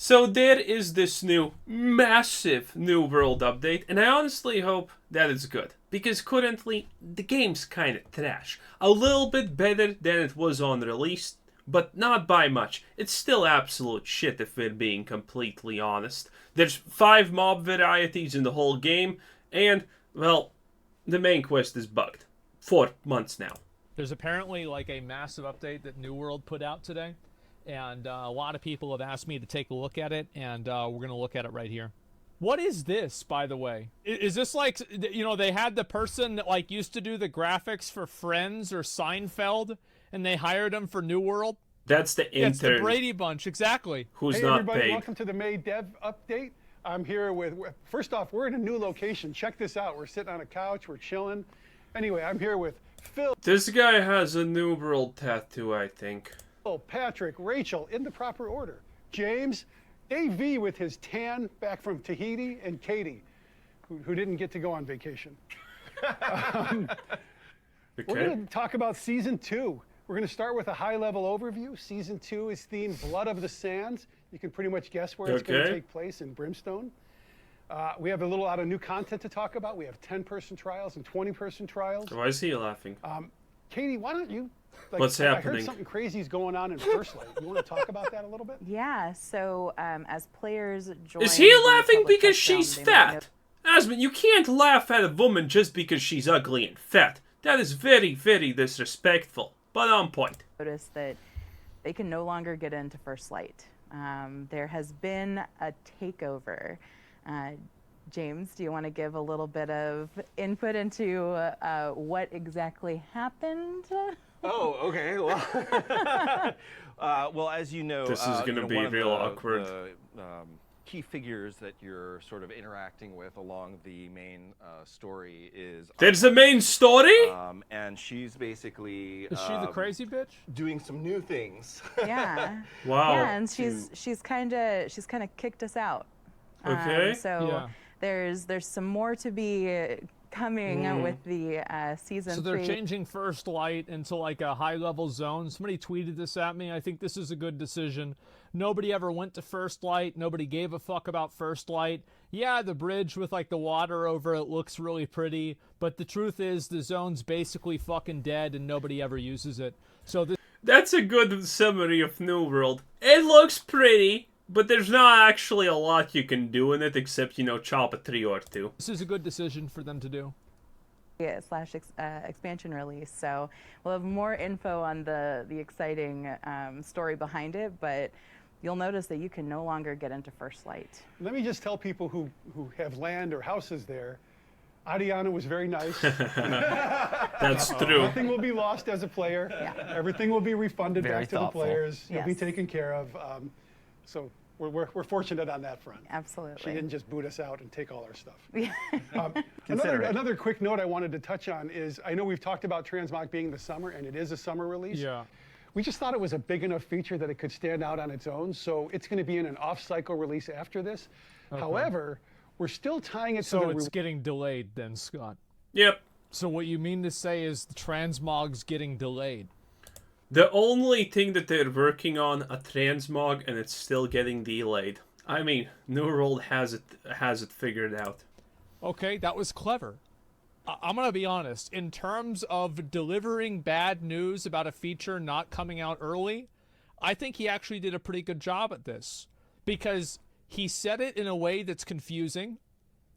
So there is this new massive New World update, and I honestly hope that it's good. Because currently, the game's kinda trash. A little bit better than it was on release, but not by much. It's still absolute shit if we're being completely honest. There's 5 mob varieties in the whole game, and, well, the main quest is bugged. 4 months now. There's apparently like a massive update that New World put out today, and a lot of people have asked me to take a look at it, and we're going to look at it right here. What is this, by the way? Is this like, you know, they had the person that like used to do the graphics for Friends or Seinfeld, and they hired him for New World? That's the intern. Yeah, it's the Brady Bunch, exactly. Who's hey not everybody, paid. welcome to the May Dev Update. I'm here with, first off, we're in a new location. Check this out. We're sitting on a couch, we're chilling. Anyway, I'm here with Phil, This guy has a New World tattoo, I think. Patrick, Rachel, in the proper order. James, AV with his tan back from Tahiti, and Katie, who didn't get to go on vacation. We're going to talk about Season 2. We're going to start with a high-level overview. Season 2 is themed Blood of the Sands. You can pretty much guess where it's going to take place in Brimstone. We have a lot of new content to talk about. We have 10-person trials and 20-person trials. Why is he laughing? Katie, why don't you? What's I happening? heard something crazy is going on in First Light. You want to talk about that a little bit? Yeah, so as players join... Is he the laughing public because touchdown, she's they might fat? Asmon, you can't laugh at a woman just because she's ugly and fat. That is very, very disrespectful, but on point. notice that they can no longer get into First Light. There has been a takeover. James, do you want to give a little bit of input into what exactly happened? Oh, okay. Well, well, as you know, This is gonna be one of real the, awkward. The, key figures that you're sort of interacting with along the main story is. There's the main story? And she's basically. Is she the crazy bitch? Doing some new things. Yeah. Wow. Yeah, and she's kind of kicked us out. Okay. So Yeah. there's some more to be coming with the season So they're 3. changing First Light into like a high-level zone. Somebody tweeted this at me. I think this is a good decision. Nobody ever went to First Light. Nobody gave a fuck about First Light. Yeah, the bridge with like the water over it looks really pretty, but the truth is the zone's basically fucking dead and nobody ever uses it. So That's a good summary of New World. It looks pretty, but there's not actually a lot you can do in it except, you know, chop a tree or two. this is a good decision for them to do. Expansion release. So we'll have more info on the exciting story behind it, but you'll notice that you can no longer get into First Light. Let me just tell people who have land or houses there, Adiana was very nice. That's true. Nothing will be lost as a player. Yeah. Everything will be refunded Very back to thoughtful. the players. You'll be Yes. taken care of. So we're fortunate on that front. Absolutely. She didn't just boot us out and take all our stuff. Consider it. Another quick note I wanted to touch on is, I know we've talked about Transmog being the summer, and it is a summer release. Yeah. We just thought it was a big enough feature that it could stand out on its own, so it's going to be in an off-cycle release after this. However, we're still tying it to So the it's getting delayed then, Scott. Yep. So what you mean to say is the Transmog's getting delayed. The only thing that they're working on a transmog and it's still getting delayed. I mean, New World has it figured out. Okay, that was clever. I'm going to be honest. In terms of delivering bad news about a feature not coming out early, I think he actually did a pretty good job at this. Because he said it in a way that's confusing,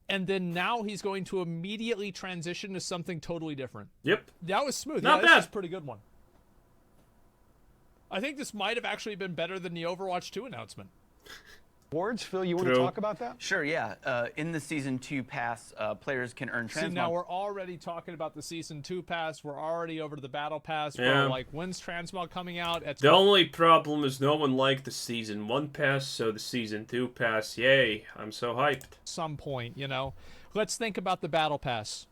and then now he's going to immediately transition to something totally different. Yep. That was smooth. Not This bad. is a pretty good one. I think this might have actually been better than the Overwatch 2 announcement. awards. Phil, you want to True. talk about that? Sure, yeah. In the Season 2 pass, players can earn See, Transmog. now we're already talking about the Season 2 pass. We're already over to the Battle Pass. Yeah. Bro, like, when's Transmog coming out? It's The only problem is no one liked the Season 1 pass, so the Season 2 pass, yay, I'm so hyped. some point, you know. Let's think about the Battle Pass.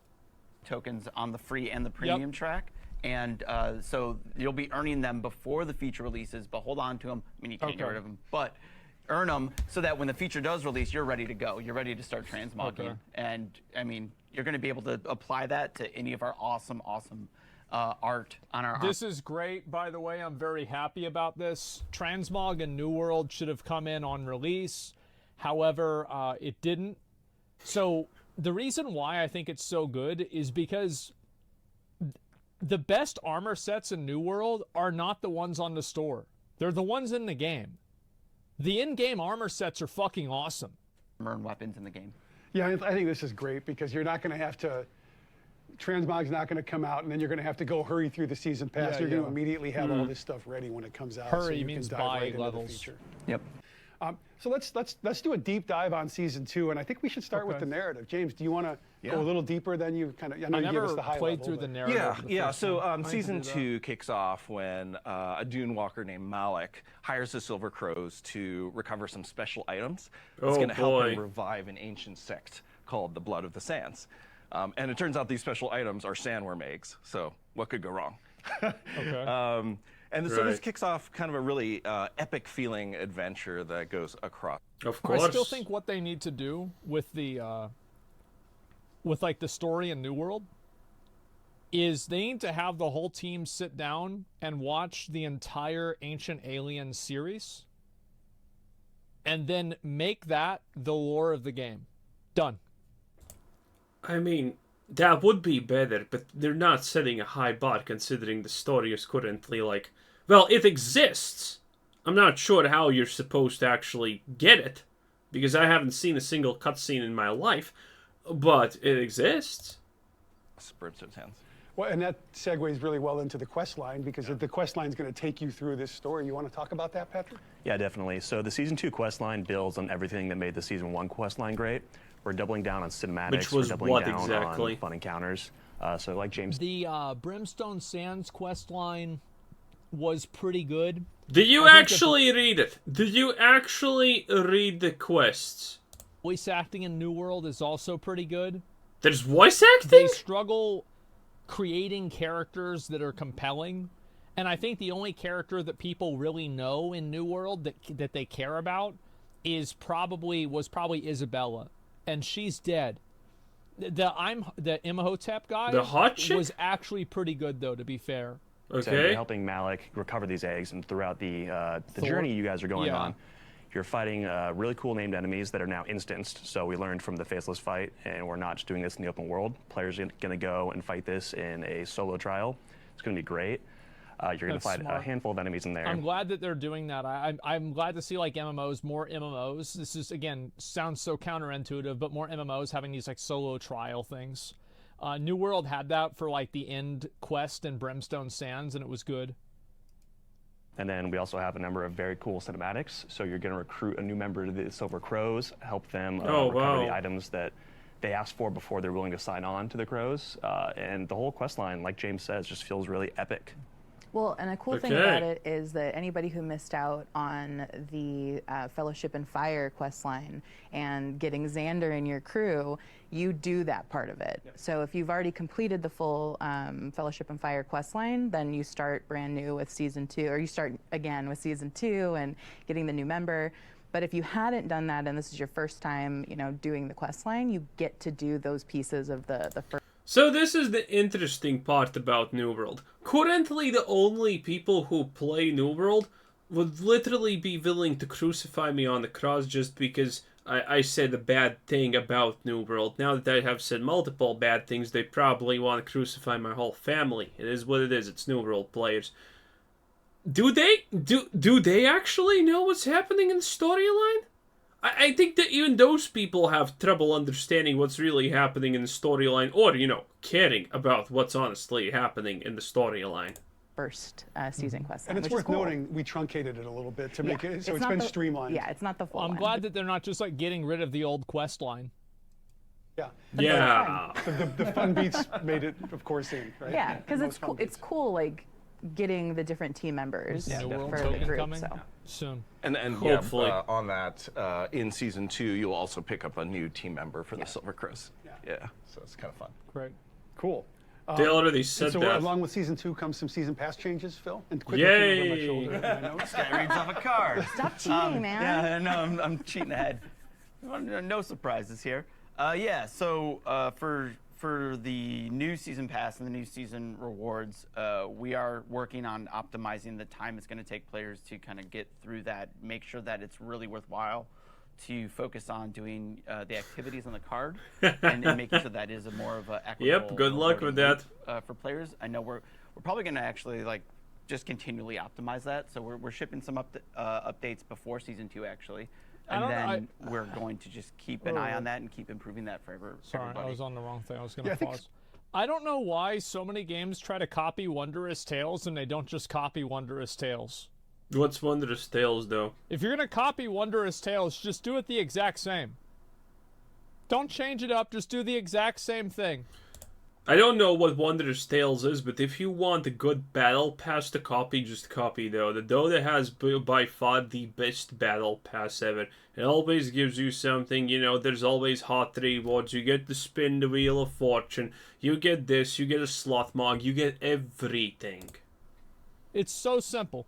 tokens on the free and the premium track. And so you'll be earning them before the feature releases, but hold on to them. I mean, you can't get rid of them, but earn them so that when the feature does release, you're ready to go. You're ready to start transmogging. Okay. And I mean, you're going to be able to apply that to any of our awesome art on our. This is great, by the way. I'm very happy about this. Transmog and New World should have come in on release. However, it didn't. So the reason why I think it's so good is because the best armor sets in New World are not the ones on the store. They're the ones in the game. The in-game armor sets are fucking awesome. Armor and weapons in the game. Yeah, I think this is great because you're not going to have to. Transmog's not going to come out, and then you're going to have to go hurry through the season pass. Yeah, You're going yeah. to immediately have all this stuff ready when it comes out. Hurry you means can buy dive right into levels. the feature. Yep. So let's do a deep dive on season 2, and I think we should start with the narrative. James, do you want to go a little deeper than you kind of? I know you gave never us the high played level, through the but- narrative. Yeah, of the yeah. first So one. I can season do that. 2 kicks off when a Dune Walker named Malik hires the Silver Crows to recover some special items. That's Oh, going to help boy. him revive an ancient sect called the Blood of the Sands. And it turns out these special items are sandworm eggs. So what could go wrong? Okay. And so this Right. kicks off kind of a really epic feeling adventure that goes across. Of course. I still think what they need to do with the like the story in New World is they need to have the whole team sit down and watch the entire Ancient Aliens series and then make that the lore of the game. Done. I mean, that would be better, but they're not setting a high bar considering the story is currently like, well, it exists. I'm not sure how you're supposed to actually get it, because I haven't seen a single cutscene in my life, but it exists. Brimstone's hands. Well, and that segues really well into the quest line because the quest line is going to take you through this story. You want to talk about that, Patrick? Yeah, definitely. So the Season 2 quest line builds on everything that made the Season 1 quest line great. We're doubling down on cinematics. Which was we're doubling what down exactly? on fun encounters. So like James The Brimstone Sands quest line was pretty good. Did you I think actually read it? Did you actually read the quests? Voice acting in New World is also pretty good. There's voice They acting? struggle creating characters that are compelling, and I think the only character that people really know in New World that they care about was probably Isabella, and she's dead. The Imhotep guy The hot chick? was actually pretty good though, to be fair. said, Okay. you're helping Malik recover these eggs, and throughout the Thor- journey you guys are going Yeah. on, you're fighting really cool named enemies that are now instanced. So we learned from the Faceless fight, and we're not just doing this in the open world. Players are going to go and fight this in a solo trial. It's going to be great. You're going to That's fight a smart. handful of enemies in there. I'm glad that they're doing that. I'm glad to see like MMOs, more MMOs. This is again sounds so counterintuitive, but more MMOs having these like solo trial things. New World had that for like the end quest in Brimstone Sands, and it was good. And then we also have a number of very cool cinematics. So you're going to recruit a new member to the Silver Crows, help them Oh, recover wow. the items that they asked for before they're willing to sign on to the Crows. And the whole quest line, like James says, just feels really epic. Well, and a cool thing Okay. about it is that anybody who missed out on the Fellowship and Fire quest line and getting Xander in your crew, you do that part of it. So if you've already completed the full Fellowship and Fire quest line, then you start brand new with Season 2, or you start again with Season 2 and getting the new member. But if you hadn't done that and this is your first time, doing the quest line, you get to do those pieces of the first. So this is the interesting part about New World. Currently, the only people who play New World would literally be willing to crucify me on the cross just because I said a bad thing about New World. Now that I have said multiple bad things, they probably want to crucify my whole family. It is what it is. It's New World players. Do they actually know what's happening in the storyline? I think that even those people have trouble understanding what's really happening in the storyline, or, caring about what's honestly happening in the storyline. First season quest line, And it's which is worth cool. noting we truncated it a little bit to make Yeah, it so it's not been the- streamlined. Yeah, it's not the full I'm one. glad that they're not just like getting rid of the old quest line. Yeah. Yeah. The fun beats made it, of course, in. Right? Yeah, because The it's most fun cool. It's beats. cool, like getting the different team members New World for the token group. coming So. soon. And Hopefully. on that, in Season 2, you'll also pick up a new team member for the Silver Crows. Yeah, so it's kind of fun. Great. Cool. They already And said so that. along with Season 2 comes some season pass changes, Phil? And quick Yay. looking over my shoulder at my notes. Guy reads off a card. Stop cheating, man. Yeah, no, I'm cheating ahead. No surprises here. So for for the new season pass and the new season rewards, we are working on optimizing the time it's going to take players to kind of get through that, make sure that it's really worthwhile to focus on doing the activities on the card and making sure that is a more of a equitable. Yep, good luck with that. For players. I know we're probably going to actually like just continually optimize that. So we're shipping some updates before season 2 actually. And then we're going to just keep an eye on that and keep improving that for everybody. Sorry, I was on the wrong thing. I was going to pause. I don't know why so many games try to copy Wondrous Tales and they don't just copy Wondrous Tales. What's Wondrous Tales, though? If you're going to copy Wondrous Tales, just do it the exact same. Don't change it up. Just do the exact same thing. I don't know what Wondrous Tales is, but if you want a good battle pass to copy, just copy Dota. Dota has by far the best battle pass ever. It always gives you something, you know, there's always hot rewards. You get to spin the Wheel of Fortune. You get this, you get a slot mog, you get everything. It's so simple.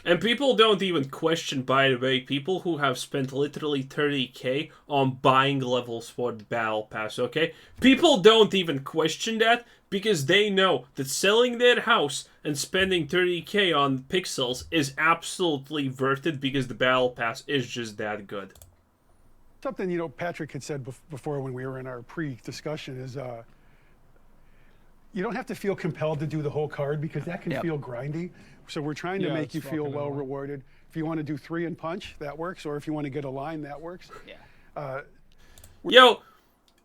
And people don't even question, by the way, people who have spent literally 30k on buying levels for the Battle Pass, okay? People don't even question that because they know that selling their house and spending 30k on pixels is absolutely worth it because the Battle Pass is just that good. Something, you know, Patrick had said before when we were in our pre-discussion is you don't have to feel compelled to do the whole card because that can feel grindy. So we're trying to make you feel well rewarded. If you want to do 3 and punch, that works. Or if you want to get a line, that works. Yeah. Yo,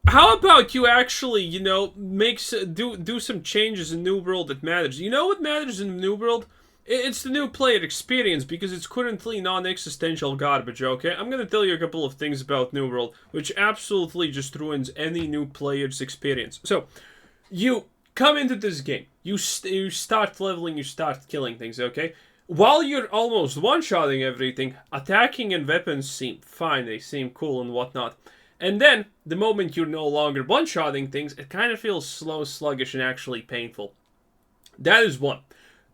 how about you actually, you know, do some changes in New World that matters? You know what matters in New World? It's the new player experience because it's currently non-existential garbage, okay? I'm gonna tell you a couple of things about New World, which absolutely just ruins any new player's experience. So, you come into this game, you start leveling, you start killing things, okay? While you're almost one-shotting everything, attacking and weapons seem fine, they seem cool and whatnot. And then, the moment you're no longer one-shotting things, it kind of feels slow, sluggish, and actually painful. That is one.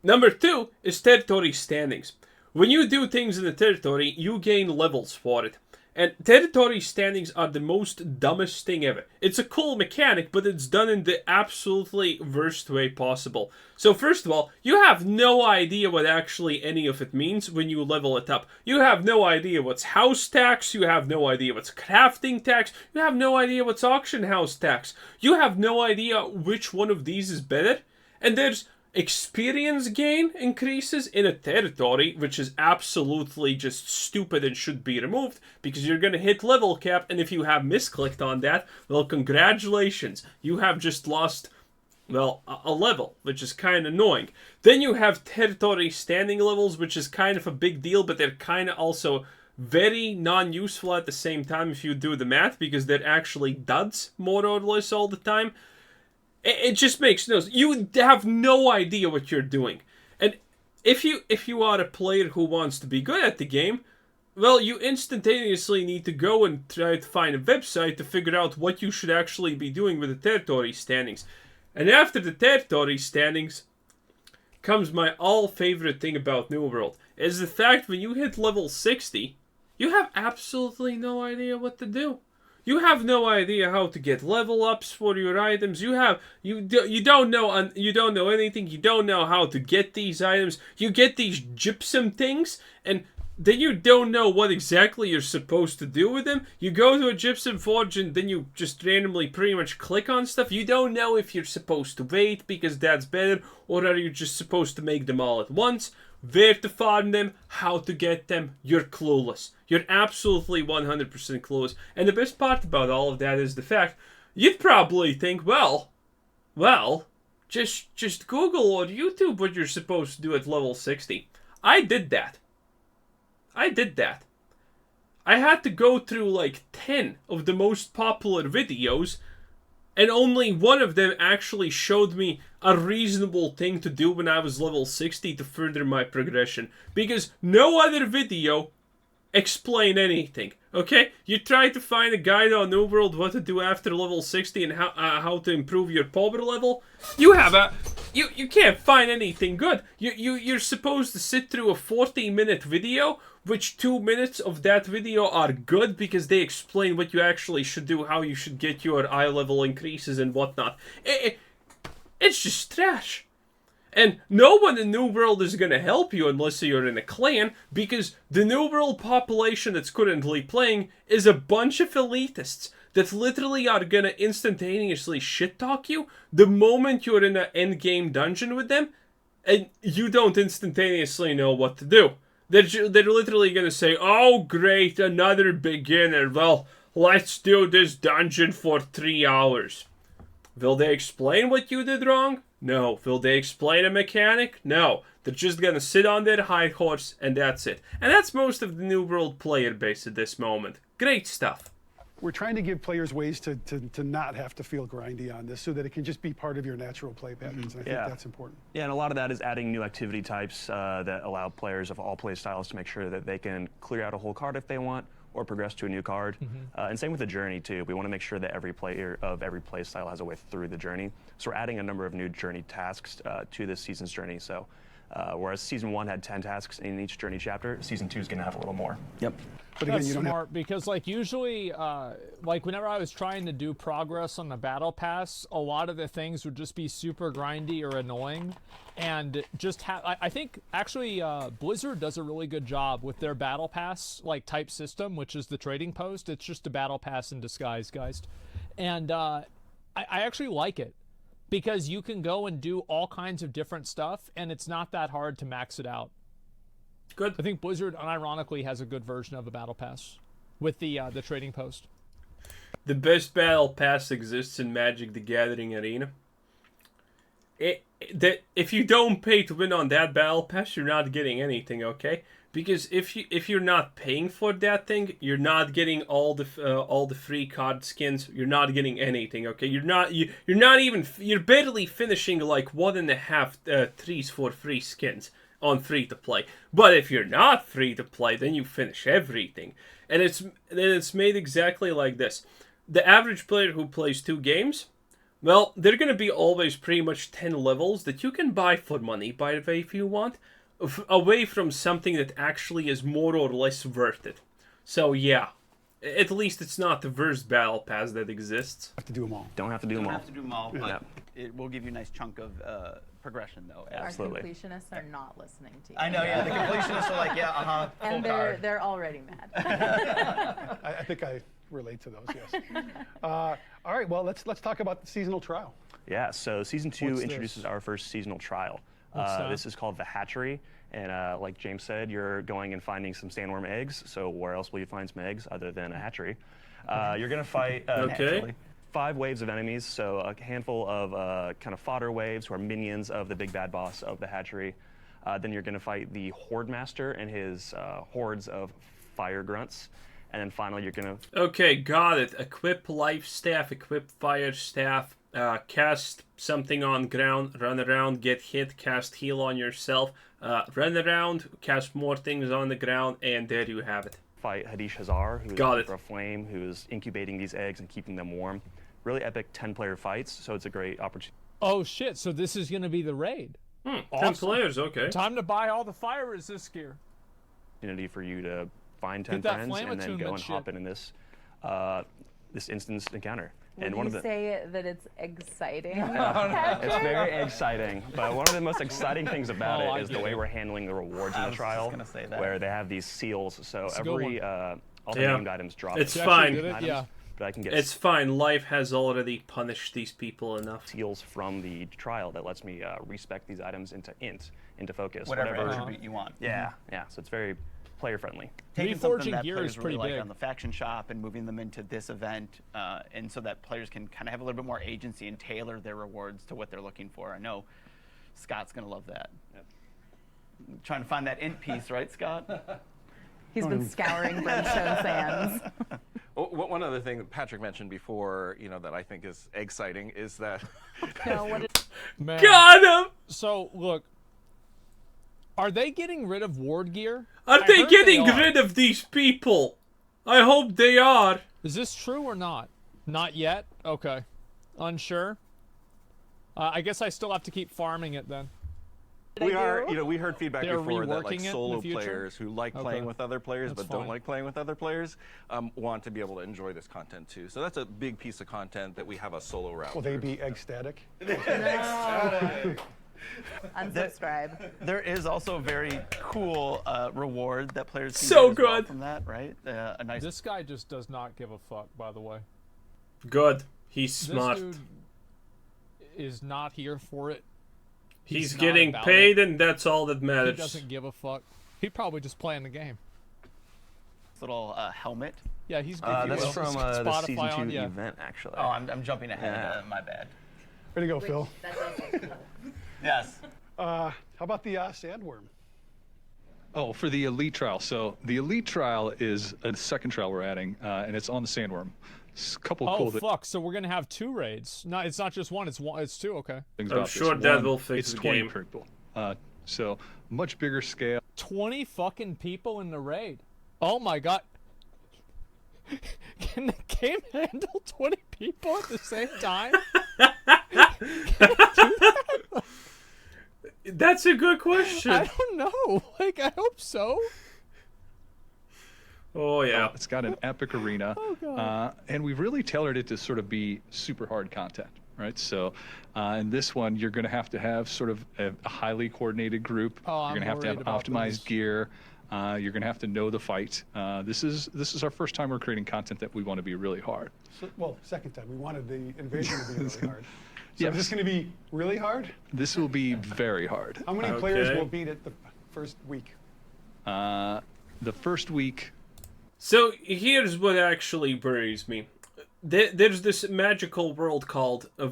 Number 2 is territory standings. When you do things in the territory, you gain levels for it. And territory standings are the most dumbest thing ever. It's a cool mechanic, but it's done in the absolutely worst way possible. So first of all, you have no idea what actually any of it means when you level it up. You have no idea what's house tax, you have no idea what's crafting tax, you have no idea what's auction house tax. You have no idea which one of these is better. And there's experience gain increases in a territory, which is absolutely just stupid and should be removed, because you're going to hit level cap, and if you have misclicked on that, well, congratulations. You have just lost, well, a level, which is kind of annoying. Then you have territory standing levels, which is kind of a big deal, but they're kind of also very non-useful at the same time if you do the math, because they're actually duds, more or less, all the time. It just makes no sense. You have no idea what you're doing. And if you are a player who wants to be good at the game, well, you instantaneously need to go and try to find a website to figure out what you should actually be doing with the territory standings. And after the territory standings comes my all-favorite thing about New World, is the fact when you hit level 60, you have absolutely no idea what to do. You have no idea how to get level ups for your items. You don't know anything. You don't know how to get these items. You get these gypsum things, and then you don't know what exactly you're supposed to do with them. You go to a gypsum forge, and then you just randomly pretty much click on stuff. You don't know if you're supposed to wait because that's better, or are you just supposed to make them all at once. Where to farm them, how to get them, you're clueless. You're absolutely 100% clueless. And the best part about all of that is the fact, you'd probably think, well, just Google or YouTube what you're supposed to do at level 60. I did that. I had to go through like 10 of the most popular videos, and only one of them actually showed me a reasonable thing to do when I was level 60 to further my progression. Because no other video explained anything. Okay, you try to find a guide on New World what to do after level 60 and how to improve your power level. You can't find anything good. You're supposed to sit through a 40-minute video, which 2 minutes of that video are good because they explain what you actually should do, how you should get your eye level increases and whatnot. It's just trash. And no one in New World is going to help you unless you're in a clan, because the New World population that's currently playing is a bunch of elitists that literally are going to instantaneously shit-talk you the moment you're in an endgame dungeon with them, and you don't instantaneously know what to do. They're literally going to say, oh great, another beginner, well, let's do this dungeon for 3 hours. Will they explain what you did wrong? No. Will they explain a mechanic? No. They're just gonna sit on their high horse and that's it. And that's most of the New World player base at this moment. Great stuff. We're trying to give players ways to not have to feel grindy on this so that it can just be part of your natural play patterns. And I think that's important. Yeah, and a lot of that is adding new activity types that allow players of all play styles to make sure that they can clear out a whole card if they want, or progress to a new card. And same with the journey too. We want to make sure that every player of every play style has a way through the journey. So we're adding a number of new journey tasks to this season's journey. So whereas season 1 had 10 tasks in each journey chapter, season 2 is going to have a little more. Yep. But again, That's you don't smart because, like, usually, like, whenever I was trying to do progress on the battle pass, a lot of the things would just be super grindy or annoying, and just I think actually Blizzard does a really good job with their battle pass like type system, which is the trading post. It's just a battle pass in disguise, guys, and I actually like it because you can go and do all kinds of different stuff, and it's not that hard to max it out. Good. I think Blizzard, unironically, has a good version of a battle pass with the trading post. The best battle pass exists in Magic the Gathering Arena. If you don't pay to win on that battle pass, you're not getting anything, okay? Because if you're not paying for that thing, you're not getting all the free card skins. You're not getting anything, okay? You're barely finishing like 1.5 trees for free skins on free to play. But if you're not free to play, then you finish everything. And it's made exactly like this. The average player who plays 2 games, well, they're going to be always pretty much 10 levels that you can buy for money, by the way, if you want, away from something that actually is more or less worth it. So yeah, at least it's not the worst battle pass that exists. have to do them all. Don't have to do them all. Have to do them all, but Yep. it will give you a nice chunk of progression, though. Absolutely. Our completionists are not listening to you. I know, yeah. The completionists are like, yeah, And full card. they're already mad. I think I relate to those, yes. All right, well, let's talk about the seasonal trial. Yeah, so season 2 What's introduces this? our first seasonal trial. What's This is called the Hatchery, and like James said, you're going and finding some sandworm eggs. So where else will you find some eggs other than a hatchery? You're going to fight Okay. 5 waves of enemies, so a handful of kind of fodder waves who are minions of the big bad boss of the hatchery. Then you're going to fight the Horde Master and his hordes of fire grunts. And then finally, you're going to... Okay, got it. Equip life staff, equip fire staff, cast something on ground, run around, get hit, cast heal on yourself, run around, cast more things on the ground, and there you have it. fight Hadish Hazar, who is Got a it. Keeper of Flame, who is incubating these eggs and keeping them warm. Really epic 10-player fights, so it's a great opportunity Oh shit! So this is gonna be the raid. 10 Awesome. players, okay. Time to buy all the fire resist gear. for you to find 10 that friends flame and then go attunement and hop shit. in this this instance encounter. Would And one you of the say that it's exciting? it's very exciting, but one of the most exciting things about Oh, I it is the get way it. we're handling the rewards in I the was just trial, gonna say that. where they have these seals. So It's a good every all the Yeah. named items drop. It's You as actually fine. did it? items, Yeah. But I can get It's fine. Life has already punished these people enough. seals from the trial that lets me respec these items into focus. Whatever attribute you want. Yeah, yeah. So it's very player friendly. Taking Reforging something that gear players is pretty really big. like on the faction shop and moving them into this event, and so that players can kind of have a little bit more agency and tailor their rewards to what they're looking for. I know Scott's gonna love that. Trying to find that int piece, right, Scott? He's been scouring Brimstone Sands. One other thing that Patrick mentioned before, that I think is exciting is that No, what is Man. Got him! So look, are they getting rid of ward gear? Are I they heard getting are. rid of these people? I hope they are. Is this true or not? Not yet? Okay. Unsure? I guess I still have to keep farming it then. We heard feedback They're before that like reworking it in the solo future? players who like playing with other players but don't like playing with other players want to be able to enjoy this content too. So that's a big piece of content that we have a solo route. Will they be ecstatic? Unsubscribe. There is also a very cool reward that players can So get as well good. from that, right? A nice. This guy just does not give a fuck, by the way. Good. He's smart. This dude is not here for it. He's not getting about paid, it. and that's all that He matters. doesn't give a fuck. He probably just playing the game. little helmet. Yeah, he's. That's from the Spotify season 2 on, yeah. event, actually. Oh, I'm jumping ahead. My bad. Way to go, Phil. Yes. How about the sandworm? Oh, for the elite trial. So the elite trial is a second trial we're adding, and it's on the sandworm. It's a couple Oh cool fuck! So we're gonna have 2 raids. No, it's not just one. It's 2. Okay. things I'm about sure this. that One, will fix it's the 20 game. people. So much bigger scale. 20 fucking people in the raid. Oh my god. Can the game handle 20 people at the same time? That's a good question. I don't know. Like, I hope so. Oh yeah. It's got an epic arena, and we've really tailored it to sort of be super hard content, right? So in this one, you're going to have sort of a highly coordinated group. Oh, you're going to have worried about optimized those. gear. You're going to have to know the fight. This is our first time we're creating content that we want to be really hard. So, well, second time. We wanted the invasion to be really hard. So Yes. is this going to be really hard? This will be very hard. How many players Okay. will beat it the first week? The first week, So here's what actually worries me. There's this magical world called a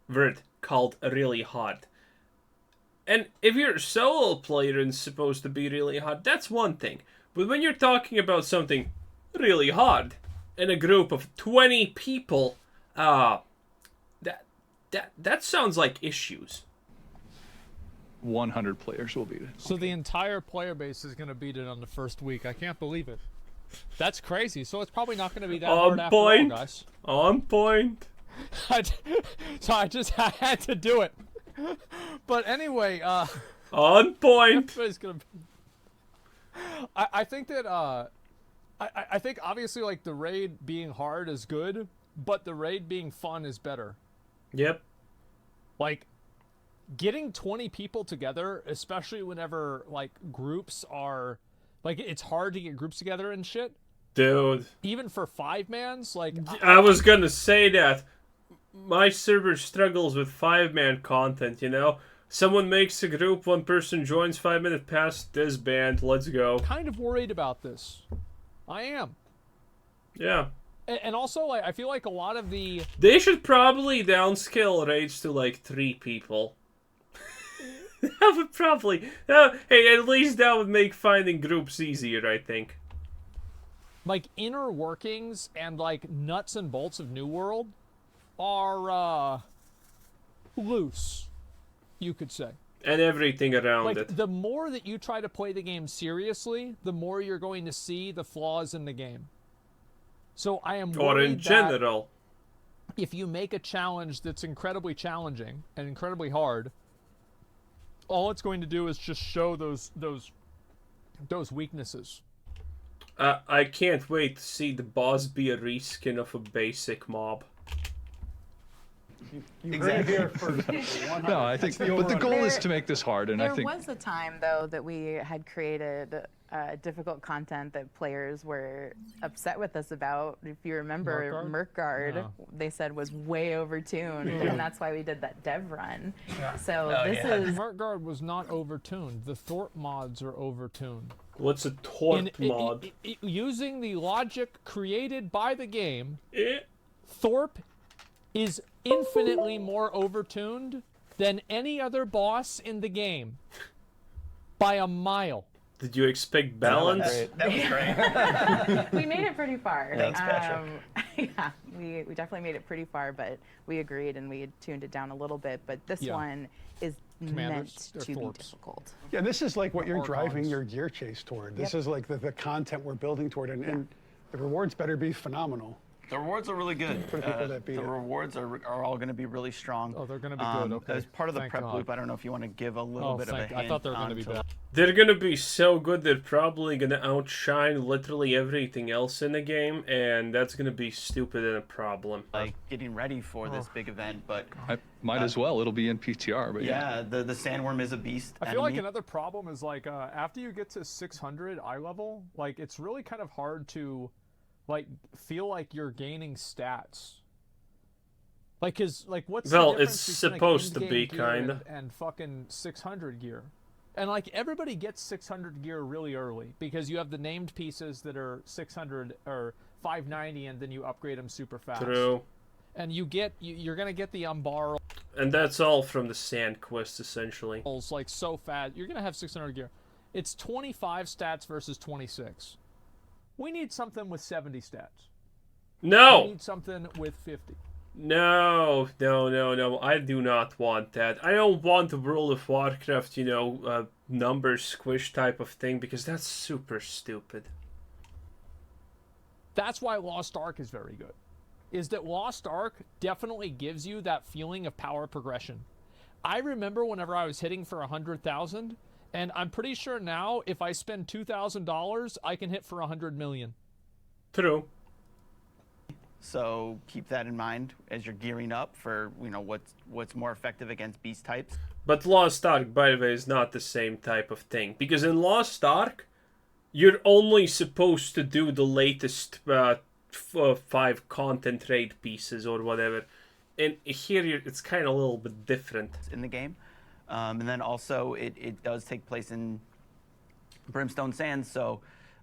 word called really hard. And if you're a solo player and supposed to be really hard, that's one thing. But when you're talking about something really hard in a group of 20 people, that sounds like issues. 100 players will beat it. So the entire player base is going to beat it on the first week. I can't believe it. That's crazy. So it's probably not going to be that hard after all, point. guys. On point. So I had to do it. But anyway, On point. everybody's gonna. I think that I think obviously like the raid being hard is good, but the raid being fun is better. Yep. Like getting 20 people together, especially whenever like groups are like it's hard to get groups together and shit. Dude. Even for 5-mans, like I was gonna say that. My server struggles with 5-man content, you know? Someone makes a group, one person joins, 5 minutes past, disband, let's go. kind of worried about this. I am. Yeah. And also, like, I feel like a lot of the They should probably downscale raids to like 3 people. That would probably... hey, at least that would make finding groups easier, I think. like inner workings and like nuts and bolts of New World are loose, you could say. And everything around Like it. the more that you try to play the game seriously, the more you're going to see the flaws in the game. So I am Or worried in that general. if you make a challenge that's incredibly challenging and incredibly hard, all it's going to do is just show those weaknesses. I can't wait to see the boss be a reskin of a basic mob. You heard it here first. 100. No, I think, That's the but the over-under. goal is to make this hard, and I There think was a time, though, that we had created difficult content that players were upset with us about. If you remember, Merkguard, No. they said was way overtuned, and that's why we did that dev run. So Oh, this yeah. is Merkguard was not overtuned. The Thorpe mods are overtuned. What's a torp mod? Using the logic created by the game, Eh? Thorpe is infinitely more overtuned than any other boss in the game by a mile. Did you expect balance? That was great. we made it pretty far. Thanks, Patrick. Yeah, we definitely made it pretty far, but we agreed and we had tuned it down a little bit. But this Yeah. one is Commanders, meant they're to be Thorpes. difficult. Yeah, this is like what you're Or driving cons. your gear chase toward. This Yep. is like the content we're building toward. And The rewards better be phenomenal. The rewards are really good. For the people that beat the it. rewards are all going to be really strong. Oh, they're going to be good. Okay. As part of the Thank prep God. loop, I don't know if you want to give a little bit of a hint. I thought they were going to be onto- bad. They're gonna be so good, they're probably gonna outshine literally everything else in the game, and that's gonna be stupid and a problem. Like getting ready for this big event, but I might as well. It'll be in PTR, but yeah, the sandworm is a beast. I feel like enemy. another problem is like after you get to 600 eye level, like it's really kind of hard to like feel like you're gaining stats. Like, cause like what's the Well, difference it's between, like, supposed to in-game be, gear kinda. and fucking 600 gear, and like everybody gets 600 gear really early because you have the named pieces that are 600 or 590, and then you upgrade them super fast. True. And you're gonna get the unbarrels And that's all from the Sand Quest, essentially. like so fast. You're gonna have 600 gear. It's 25 stats versus 26. We need something with 70 stats. We No! need something with 50. No, I do not want that. I don't want the World of Warcraft, number squish type of thing, because that's super stupid. That's why Lost Ark is very good. Is that Lost Ark definitely gives you that feeling of power progression. I remember whenever I was hitting for 100,000, and I'm pretty sure now if I spend $2,000, I can hit for 100 million. True. So keep that in mind as you're gearing up for what's more effective against beast types. But Lost Ark, by the way, is not the same type of thing. Because in Lost Ark, you're only supposed to do the latest 5 content raid pieces or whatever. And here, it's kind of a little bit different. In the game. And then also it does take place in Brimstone Sands, so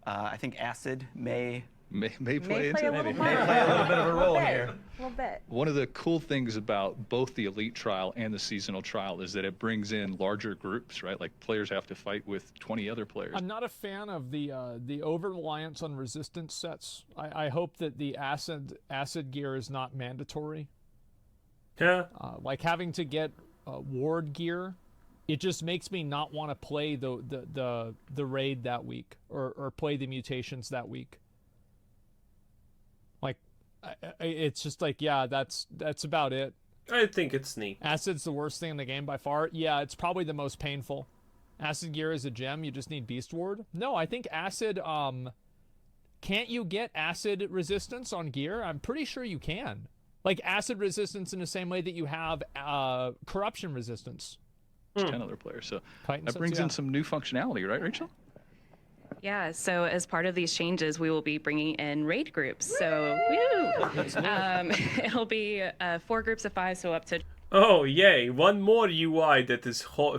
I think Acid may may play into a it. little play a little bit of a role bit, here. A little bit. One of the cool things about both the Elite Trial and the Seasonal Trial is that it brings in larger groups, right? Like players have to fight with 20 other players. I'm not a fan of the over-reliance on resistance sets. I hope that the acid gear is not mandatory. Yeah. Like having to get ward gear, it just makes me not want to play the raid that week or play the mutations that week. Like, it's just like, yeah, that's about it. I think it's neat. Acid's the worst thing in the game by far. Yeah, it's probably the most painful. Acid gear is a gem. You just need Beast Ward. No, I think acid. Can't you get acid resistance on gear? I'm pretty sure you can. Like acid resistance in the same way that you have corruption resistance. 10 other players. So Titan that sets, brings yeah. in some new functionality, right, Rachel? Yeah, so as part of these changes, we will be bringing in raid groups. So, woo! It'll be 4 groups of 5, so up to Oh, yay. One more UI that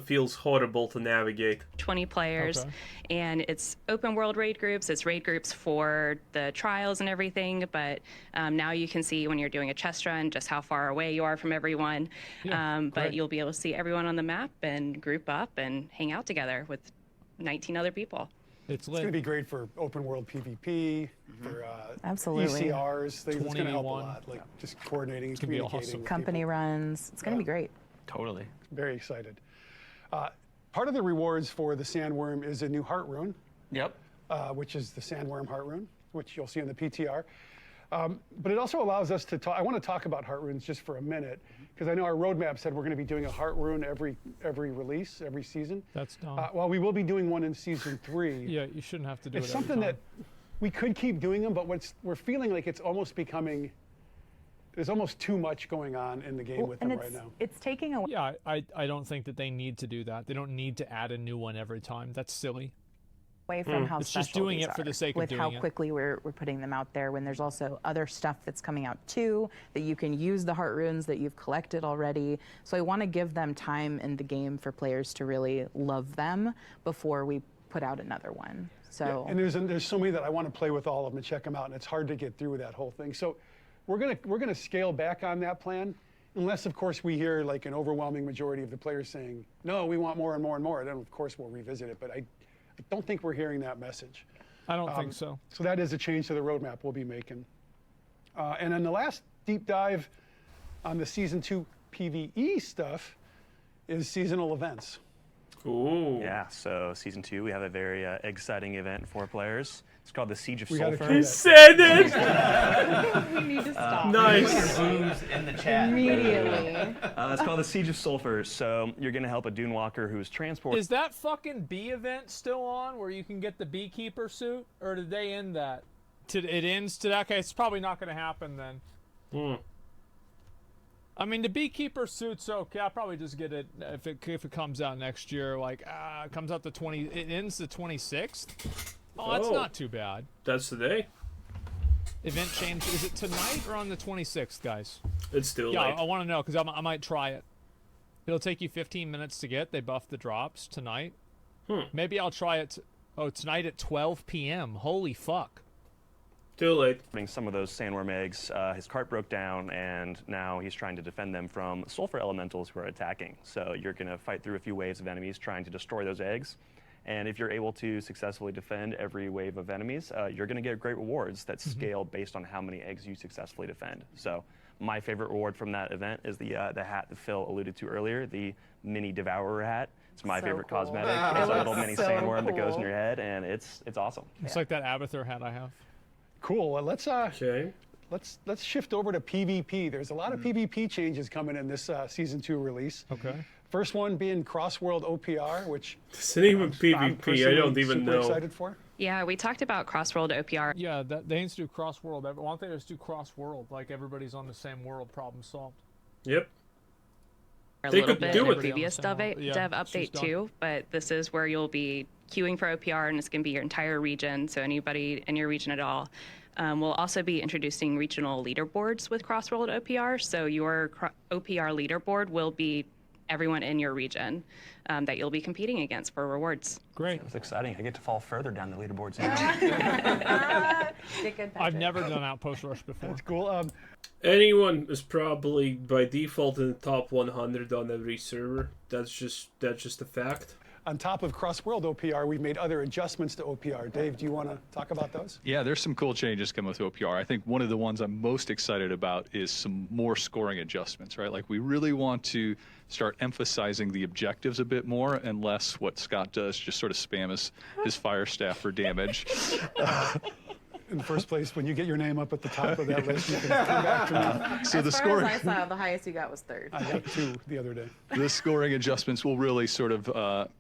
feels horrible to navigate. 20 players. Okay. And it's open world raid groups. It's raid groups for the trials and everything. But now you can see when you're doing a chest run just how far away you are from everyone. Yeah, but great. you'll be able to see everyone on the map and group up and hang out together with 19 other people. It's It's going to lit. be great for open world PvP, for Absolutely. ECRs. It's going to help a 21. lot, like just coordinating and gonna be communicating awesome. with Company people. runs. It's going to be great. Totally. Very excited. Part of the rewards for the Sandworm is a new heart rune, Yep. which is the Sandworm heart rune, which you'll see in the PTR. But it also allows us to talk. I want to talk about heart runes just for a minute, because I know our roadmap said we're going to be doing a heart rune every release, every season. That's dumb. Well, we will be doing one in season 3. Yeah, you shouldn't have to do It's it every something time. that we could keep doing them, but we're feeling like it's almost becoming. There's almost too much going on in the game with them and right now. it's taking away Yeah, I don't think that they need to do that. They don't need to add a new one every time. That's silly. from how It's special just doing these it for the are, sake of with doing how it. quickly we're putting them out there, when there's also other stuff that's coming out too, that you can use the heart runes that you've collected already. So I want to give them time in the game for players to really love them before we put out another one. So And there's so many that I want to play with all of them and check them out, and it's hard to get through that whole thing. So we're gonna scale back on that plan, unless of course we hear like an overwhelming majority of the players saying, no, we want more and more and more. Then of course we'll revisit it. But I don't think we're hearing that message. I don't think so. So that is a change to the roadmap we'll be making. And then the last deep dive on the Season 2 PvE stuff is seasonal events. Ooh. Yeah, so Season 2, we have a very exciting event for players. It's called the Siege of We gotta Sulfur. cue He that. said it! We need to stop. Nice. Booze in the chat. Immediately. It's called the Siege of Sulfur. So you're going to help a dune walker who is transported. Is that fucking bee event still on where you can get the beekeeper suit, or did they end that? It ends today. Okay, it's probably not going to happen then. I mean, the beekeeper suit's okay. I'll probably just get it if it comes out next year. Like, it comes out it ends the 26th. Oh, that's not too bad. That's today. Event change. Is it tonight or on the 26th, guys? It's still Yeah, late. I want to know because I might try it. It'll take you 15 minutes to get. They buffed the drops tonight. Maybe I'll try it. Tonight at 12 p.m. Holy fuck. Too late. Some of those sandworm eggs. His cart broke down, and now he's trying to defend them from sulfur elementals who are attacking. So you're going to fight through a few waves of enemies trying to destroy those eggs. And if you're able to successfully defend every wave of enemies, you're going to get great rewards that scale based on how many eggs you successfully defend. So my favorite reward from that event is the hat that Phil alluded to earlier, the mini devourer hat. It's my So favorite cool. cosmetic. It It's a looks little mini so sandworm that goes in cool. your head, and it's awesome. It's like that Abathur hat I have. Cool. Well, let's Okay. let's shift over to PvP. There's a lot of PvP changes coming in this season 2 release. Okay. First one being Cross-World OPR, which It's not even I'm PvP. I personally don't even super know. excited for. Yeah, we talked about cross-world OPR. Yeah, they need to do cross-world. Why don't they just do cross-world? Like everybody's on the same world, problem solved. Yep. A They little could bit do in the it. previous dev, Yeah, dev she's update done. too, but this is where you'll be queuing for OPR, and it's going to be your entire region, so anybody in your region at all. We'll also be introducing regional leaderboards with Crossworld OPR, so your OPR leaderboard will be everyone in your region that you'll be competing against for rewards. Great. It's exciting. I get to fall further down the leaderboards. Get good, I've Patrick. never done Outpost Rush before. That's cool. Anyone is probably by default in the top 100 on every server. That's just a fact. On top of Cross-World OPR, we've made other adjustments to OPR. Dave, do you want to talk about those? Yeah, there's some cool changes coming with OPR. I think one of the ones I'm most excited about is some more scoring adjustments, right? Like we really want to start emphasizing the objectives a bit more and less what Scott does, just sort of spam his fire staff for damage. In the first place, when you get your name up at the top of that list, you can come back to me. So the As far scoring, as I saw, the highest you got was 3rd. I got 2 the other day. the scoring adjustments will really sort of,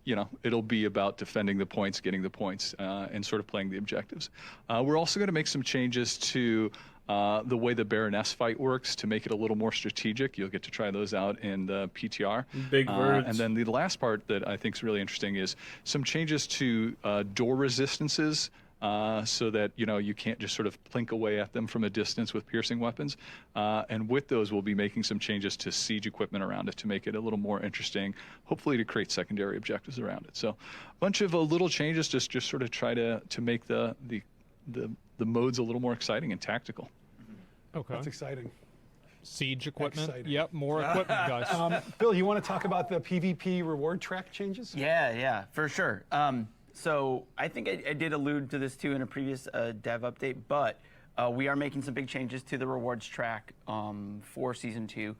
it'll be about defending the points, getting the points, and sort of playing the objectives. We're also going to make some changes to the way the Baroness fight works to make it a little more strategic. You'll get to try those out in the PTR. Big words. And then the last part that I think is really interesting is some changes to door resistances. So that you can't just sort of plink away at them from a distance with piercing weapons. And with those, we'll be making some changes to siege equipment around it to make it a little more interesting, hopefully to create secondary objectives around it. So a bunch of little changes just sort of try to make the modes a little more exciting and tactical. Okay. That's exciting. Siege equipment. Exciting. Yep, more equipment, guys. Phil, you want to talk about the PvP reward track changes? Yeah, for sure. So I think I did allude to this too in a previous dev update, but we are making some big changes to the rewards track for Season 2.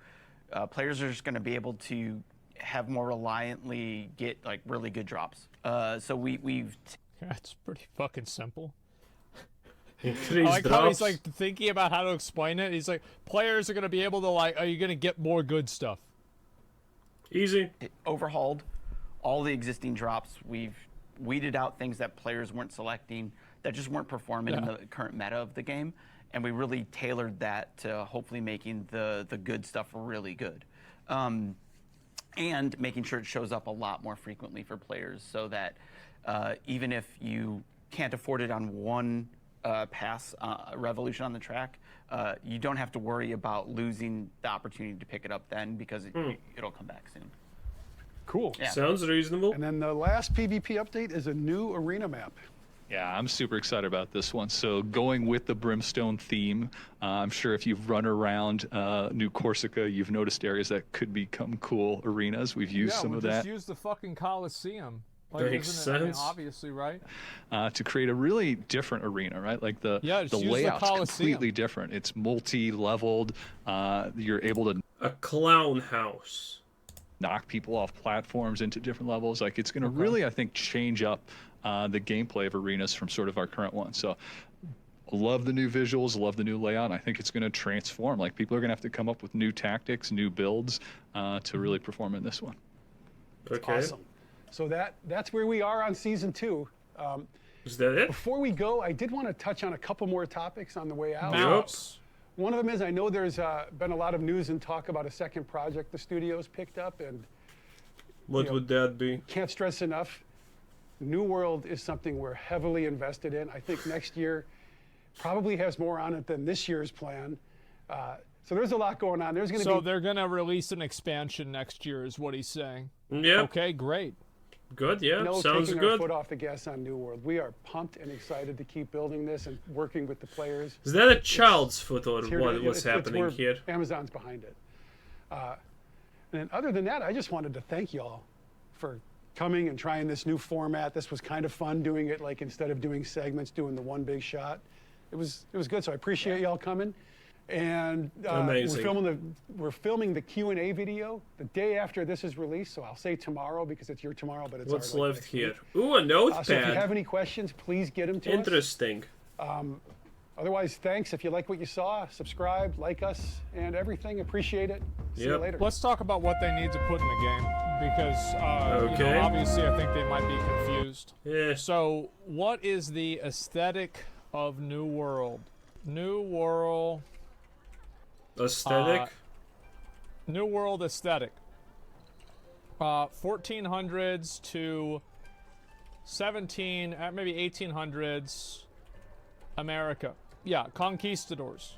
Players are just going to be able to have more reliantly get like really good drops. So we've That's pretty fucking simple. Increase I like how drops. he's like thinking about how to explain it. He's like, players are going to be able to are you going to get more good stuff? Easy. overhauled all the existing drops. We've weeded out things that players weren't selecting, that just weren't performing in the current meta of the game, and we really tailored that to hopefully making the good stuff really good. And making sure it shows up a lot more frequently for players so that even if you can't afford it on one pass revolution on the track, you don't have to worry about losing the opportunity to pick it up then because it'll come back soon. Cool. Yeah. Sounds reasonable. And then the last PvP update is a new arena map. Yeah, I'm super excited about this one. So going with the Brimstone theme, I'm sure if you've run around New Corsica, you've noticed areas that could become cool arenas. We've used some of that. Just use the fucking Coliseum. Makes isn't it? I mean, sense. obviously, right? To create a really different arena, right? Like the just use the layout's Coliseum. completely different. It's multi-leveled. You're able to A clown house. knock people off platforms into different levels. Like it's going to really, I think, change up the gameplay of arenas from sort of our current one. So love the new visuals, love the new layout. I think it's going to transform. Like people are going to have to come up with new tactics, new builds to really perform in this one. Okay. Awesome. So that's where we are on season 2. Is that it? Before we go, I did want to touch on a couple more topics on the way out. Mouse. One of them is I know there's been a lot of news and talk about a second project the studio's picked up, and What would that be? can't stress enough, New World is something we're heavily invested in. I think next year probably has more on it than this year's plan. So there's a lot going on. There's going to So be they're going to release an expansion next year, is what he's saying. Yeah. Okay, great. Good. Yeah. no Sounds taking our good. foot off the gas on New World. We are pumped and excited to keep building this and working with the players. Is that a child's foot or It's here to- what's it's happening where here? Amazon's behind it. And then other than that, I just wanted to thank y'all for coming and trying this new format. This was kind of fun doing it, like instead of doing segments, doing the one big shot. It was good. So I appreciate y'all coming. And Amazing. we're filming the Q&A video the day after this is released. So I'll say tomorrow because it's your tomorrow, but it's What's our, like, left next here? week. Ooh, a notepad. So if you have any questions, please get them to us. Interesting. Otherwise, thanks. If you like what you saw, subscribe, like us, and everything. Appreciate it. See you Yep. later. Let's talk about what they need to put in the game because Okay. obviously I think they might be confused. Yeah. So, what is the aesthetic of New World? New World Aesthetic. New World aesthetic. 1400s to maybe 1800s America. Yeah, conquistadors.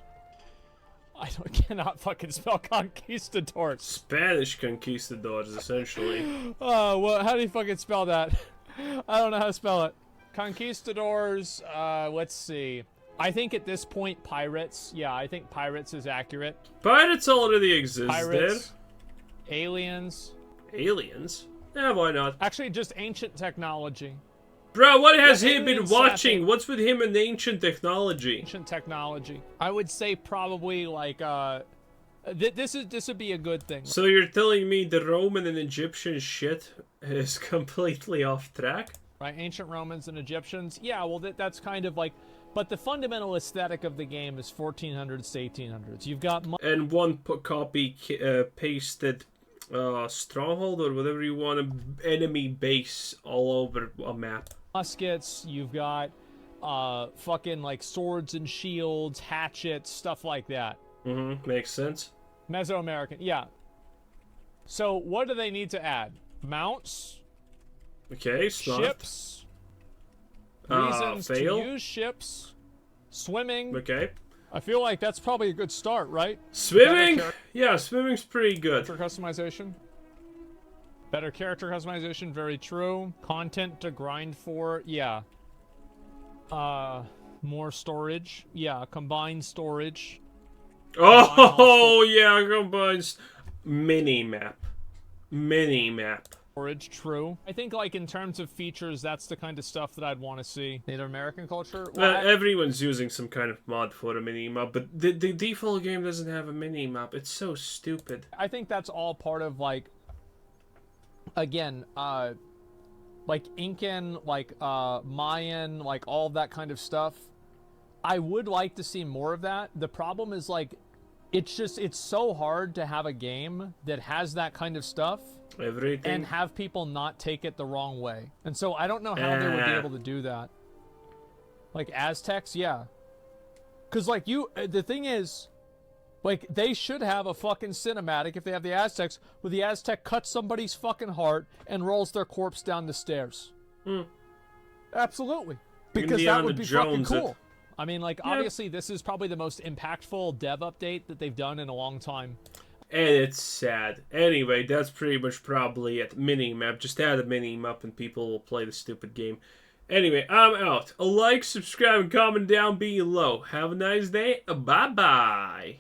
Cannot fucking spell conquistadors. Spanish conquistadors, essentially. Oh, well, how do you fucking spell that? I don't know how to spell it. Conquistadors, let's see. I think at this point, pirates. Yeah, I think pirates is accurate. Pirates already exist Pirates, aliens. there. Aliens? Yeah, why not? Actually, just ancient technology. Bro, what has Yeah, he been aliens, watching? Sappy. What's with him and ancient technology? Ancient technology. I would say probably like this would be a good thing. So you're telling me the Roman and Egyptian shit is completely off track? Right, ancient Romans and Egyptians. Yeah, well that's kind of like, but the fundamental aesthetic of the game is 1400s to 1800s. You've got And one copy pasted stronghold or whatever you want, enemy base all over a map. muskets. You've got fucking like swords and shields, hatchets, stuff like that. Mm-hmm. Makes sense. Mesoamerican, yeah. So what do they need to add? Mounts, Okay, smart. ships, reasons fail. to use ships, swimming. Okay. I feel like that's probably a good start, right? Swimming? Better Yeah, swimming's pretty good. character customization. Better character customization, very true. Content to grind for, yeah. More storage, yeah. Combined storage. Oh, yeah, combines. Mini-map. Mini-map. Storage, true. I think, like, in terms of features, that's the kind of stuff that I'd want to see. Native American culture? Everyone's using some kind of mod for a mini-map, but the default game doesn't have a mini-map. It's so stupid. I think that's all part of, like, again, like Incan, like Mayan, like all of that kind of stuff. I would like to see more of that. The problem is, like, it's so hard to have a game that has that kind of stuff Everything. and have people not take it the wrong way. And so I don't know how they would be able to do that. Like Aztecs, yeah. Because, like, the thing is, like, they should have a fucking cinematic if they have the Aztecs, where the Aztec cuts somebody's fucking heart and rolls their corpse down the stairs. Absolutely. Because that would be fucking cool. I mean, like, obviously, this is probably the most impactful dev update that they've done in a long time. And it's sad. Anyway, that's pretty much probably it. Mini-map. Just add a mini-map and people will play the stupid game. Anyway, I'm out. A like, subscribe, and comment down below. Have a nice day. Bye-bye.